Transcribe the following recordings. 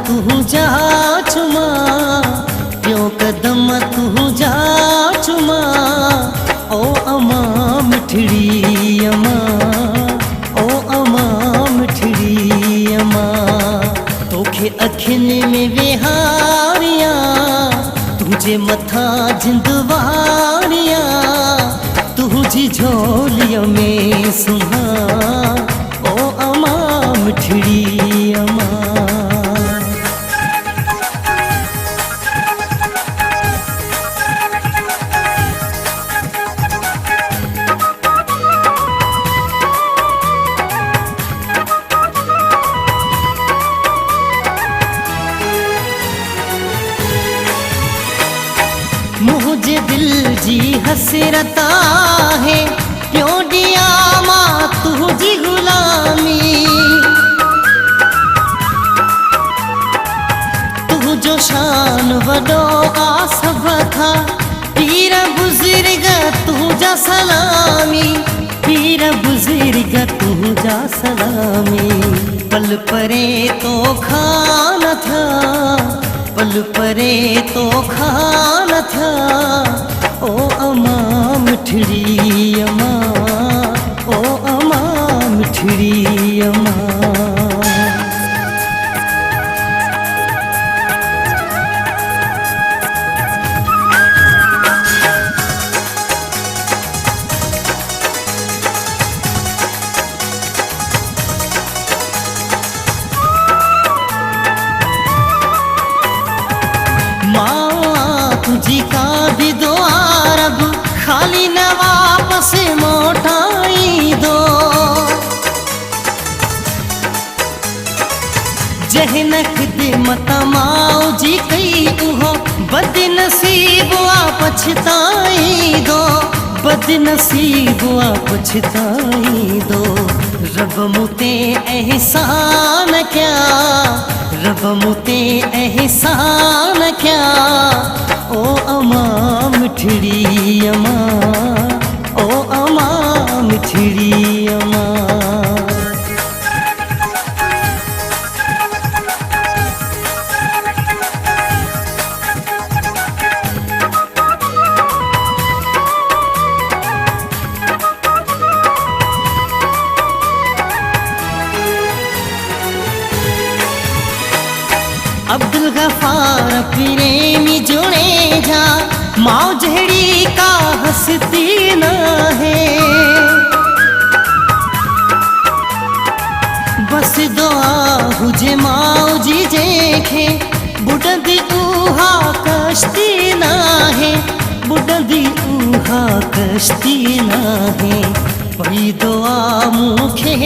तू जा चुमा, प्यो कदम तू जा चुमा। ओ अमा मिठड़ी अमा, ओ अमा मिठड़ी अमा। तोखे अखिन में विहारिया, तुझे मथा जिंदवारिया। तुझी झोलिया में सुहा, ओ अमा मिठड़ी अमा। मुझे दिल जी हसरता है, क्यों दिया मां तुझी गुलामी। तू जो शान वडो आसफ था, पीर बुजुर्ग तुझा सलामी। पीर बुजुर्ग तुझा सलामी। पल परे तो खाना था, पल परे तो खाना था। ओ अमा मिठड़ी अमा, ओ अमा मिठड़ी अमा। तुझी का भी दुआ रब खाली न वापस मोटाई दो। जहनक दे मता माओ जी कई उहो, बदनसीब आ पछताई दो। बदनसीब आ पछताई दो। रब मुते एहसान क्या, रब मुते एहसान क्या। ओ अमा मिठड़ी अमा, ओ अमा मिठड़ी अमा। अब्दुल गफार प्रेमी जुड़े जा, माँ जहड़ी का हंसती न है। बस दुआ हुजे माँ जी जेखे, बुढ़दी ऊहा कश्ती न है। बुढ़दी ऊहा कश्ती न है। पई दुआ मुखे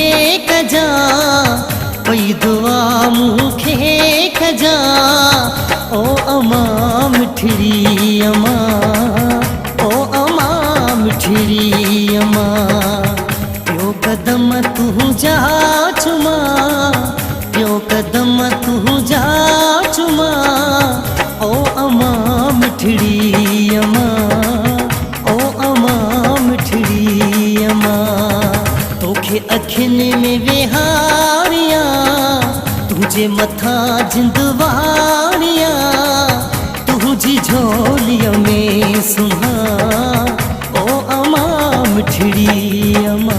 कजा, पई दुआ मुखे कजा। ओ अमा मिठड़ी अमा, ओ अमा मिठड़ी अमा। प्यो कदम तू जा चुमा, प्यो कदम तू जा चुमा। ओ अमा मिठड़ी अमा, ओ अमा मिठड़ी अमा। तोखे अखिन में विहारिया, तुझे मथा जिंदवारिया। तुझी झोलिया में सुहा, ओ अमा मिठड़ी अमा।